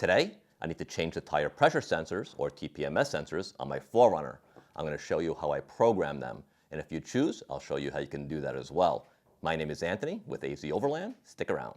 Today, I need to change the tire pressure sensors, or TPMS sensors, on my 4Runner. I'm going to show you how I program them, and if you choose, I'll show you how you can do that as well. My name is Anthony with AZ Overland. Stick around.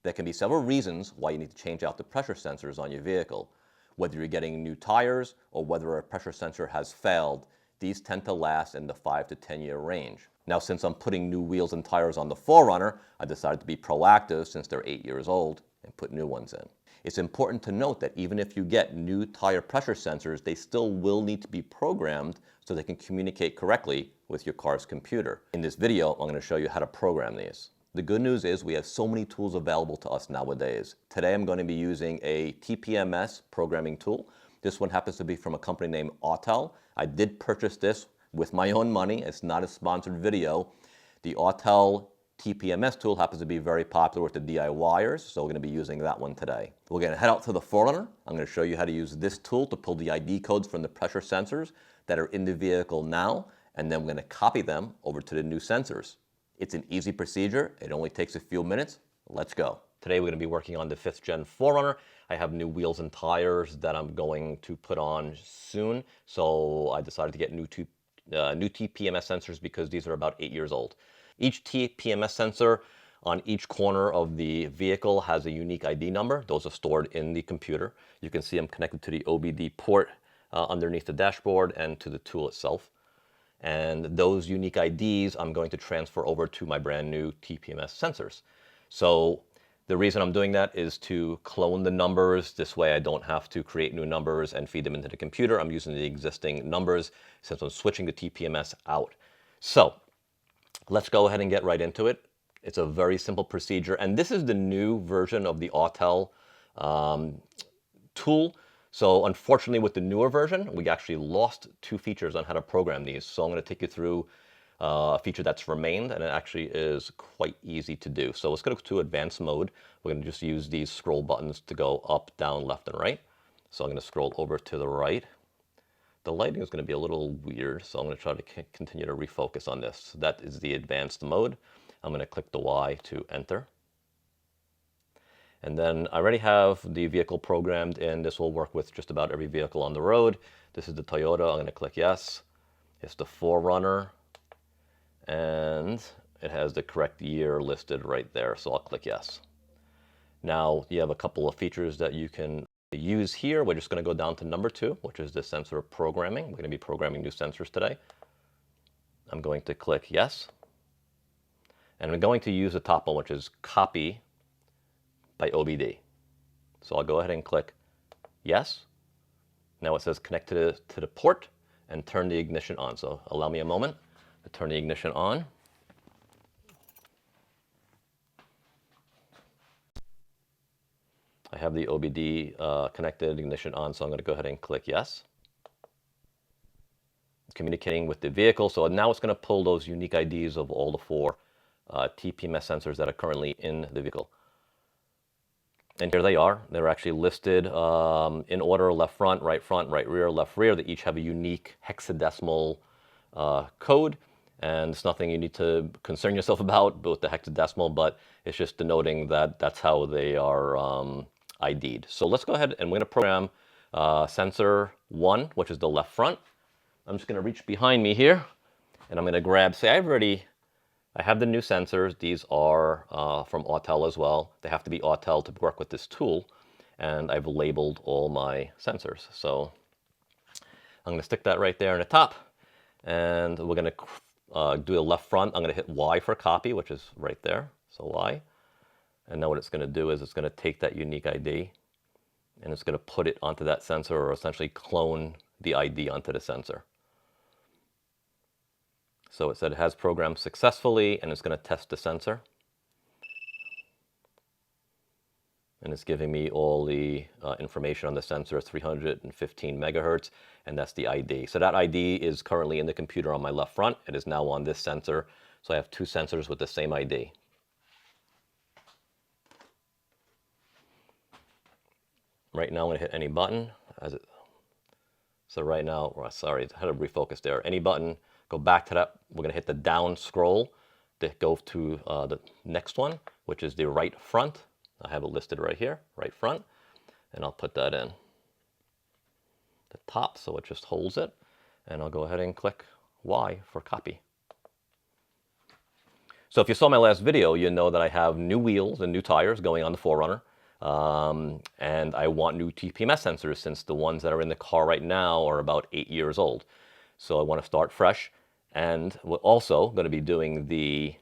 There can be several reasons why you need to change out the pressure sensors on your vehicle. Whether you're getting new tires or whether a pressure sensor has failed, these tend to last in the 5 to 10 year range. Now, since I'm putting new wheels and tires on the 4Runner, I decided to be proactive since they're 8 years old and put new ones in. It's important to note that even if you get new tire pressure sensors, they still will need to be programmed so they can communicate correctly with your car's computer. In this video, I'm going to show you how to program these. The good news is we have so many tools available to us nowadays. Today I'm going to be using a TPMS programming tool. This one happens to be from a company named Autel. I did purchase this with my own money. It's not a sponsored video. The Autel TPMS tool happens to be very popular with the DIYers, so we're going to be using that one today. We're going to head out to the 4Runner. I'm going to show you how to use this tool to pull the ID codes from the pressure sensors that are in the vehicle now, and then we're going to copy them over to the new sensors. It's an easy procedure. It only takes a few minutes. Let's go. Today we're going to be working on the 5th gen 4Runner. I have new wheels and tires that I'm going to put on soon, so I decided to get new TPMS sensors because these are about 8 years old. Each TPMS sensor on each corner of the vehicle has a unique ID number. Those are stored in the computer. You can see I'm connected to the OBD port underneath the dashboard and to the tool itself. And those unique IDs I'm going to transfer over to my brand new TPMS sensors. So the reason I'm doing that is to clone the numbers. This way I don't have to create new numbers and feed them into the computer. I'm using the existing numbers since I'm switching the TPMS out. So let's go ahead and get right into it. It's a very simple procedure, and this is the new version of the Autel tool. So unfortunately, with the newer version, we actually lost 2 features on how to program these. So I'm going to take you through a feature that's remained, and it actually is quite easy to do. So let's go to advanced mode. We're going to just use these scroll buttons to go up, down, left, and right. So I'm going to scroll over to the right. The lighting is going to be a little weird, so I'm going to try to continue to refocus on this. So that is the advanced mode. I'm going to click the Y to enter. And then I already have the vehicle programmed in. This will work with just about every vehicle on the road. This is the Toyota. I'm going to click yes. It's the 4Runner. And it has the correct year listed right there, so I'll click yes. Now you have a couple of features that you can use here. We're just going to go down to number 2, which is the sensor programming. We're going to be programming new sensors today. I'm going to click yes. And I'm going to use the top one, which is copy by OBD. So I'll go ahead and click yes. Now it says connect to the port and turn the ignition on. So allow me a moment to turn the ignition on. I have the OBD connected, ignition on, so I'm going to go ahead and click yes. It's communicating with the vehicle, so now it's going to pull those unique IDs of all the 4 TPMS sensors that are currently in the vehicle. And here they are. They're actually listed in order: left, right rear, left, rear. They each have a unique hexadecimal code, and it's nothing you need to concern yourself about with the hexadecimal, but it's just denoting that that's how they are ID'd. So let's go ahead and we're going to program sensor 1, which is the left front. I'm just going to reach behind me here, and I'm going to grab, I have the new sensors. These are from Autel as well. They have to be Autel to work with this tool, and I've labeled all my sensors. So I'm going to stick that right there in the top, and we're going to do the left front. I'm going to hit Y for copy, which is right there. So Y. And now what it's going to do is it's going to take that unique ID, and it's going to put it onto that sensor, or essentially clone the ID onto the sensor. So it said it has programmed successfully, and it's going to test the sensor. And it's giving me all the information on the sensor, 315 megahertz, and that's the ID. So that ID is currently in the computer on my left front. It is now on this sensor. So I have 2 sensors with the same ID. Right now I'm going to hit any button. So right now, sorry, I had to refocus there. Any button, go back to that. We're going to hit the down scroll to go to the next one, which is the right front. I have it listed right here, right front, and I'll put that in the top so it just holds it, and I'll go ahead and click Y for copy. So if you saw my last video, you know that I have new wheels and new tires going on the 4Runner, and I want new TPMS sensors since the ones that are in the car right now are about 8 years old. So I want to start fresh, and we're also going to be doing the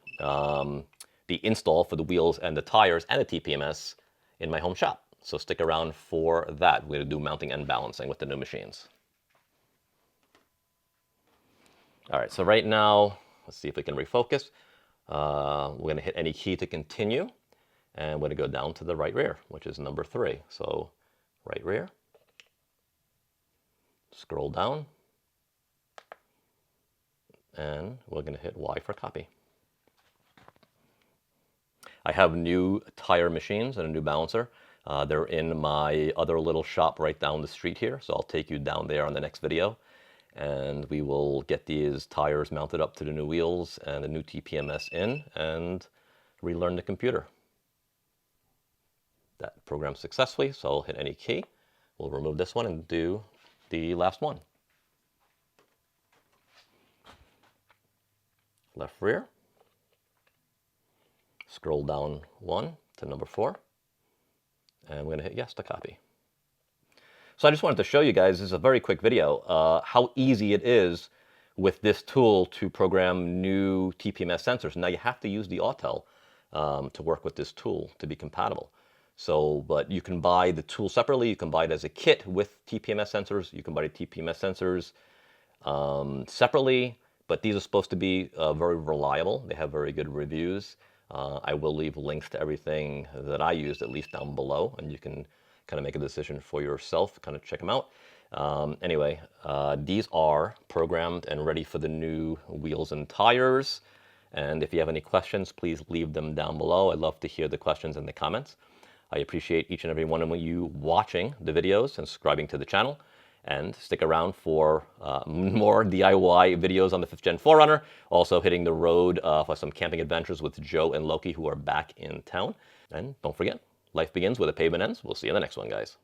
install for the wheels and the tires and the TPMS in my home shop. So stick around for that. We're going to do mounting and balancing with the new machines. All right, so right now, let's see if we can refocus. We're going to hit any key to continue, and we're going to go down to the right rear, which is number 3. So right rear, scroll down, and we're going to hit Y for copy. I have new tire machines and a new balancer. They're in my other little shop right down the street here, so I'll take you down there on the next video, and we will get these tires mounted up to the new wheels and the new TPMS in and relearn the computer. That programmed successfully, so I'll hit any key. We'll remove this one and do the last one. Left rear. Scroll down 1 to number 4, and we're going to hit yes to copy. So I just wanted to show you guys, this is a very quick video, how easy it is with this tool to program new TPMS sensors. Now you have to use the Autel to work with this tool to be compatible. So, but you can buy the tool separately, you can buy it as a kit with TPMS sensors, you can buy the TPMS sensors separately, but these are supposed to be very reliable. They have very good reviews. I will leave links to everything that I used, at least down below, and you can kind of make a decision for yourself, kind of check them out. Anyway, these are programmed and ready for the new wheels and tires. And if you have any questions, please leave them down below. I'd love to hear the questions in the comments. I appreciate each and every one of you watching the videos and subscribing to the channel. And stick around for more DIY videos on the 5th Gen 4Runner. Also hitting the road for some camping adventures with Joe and Loki, who are back in town. And don't forget, life begins where the pavement ends. We'll see you in the next one, guys.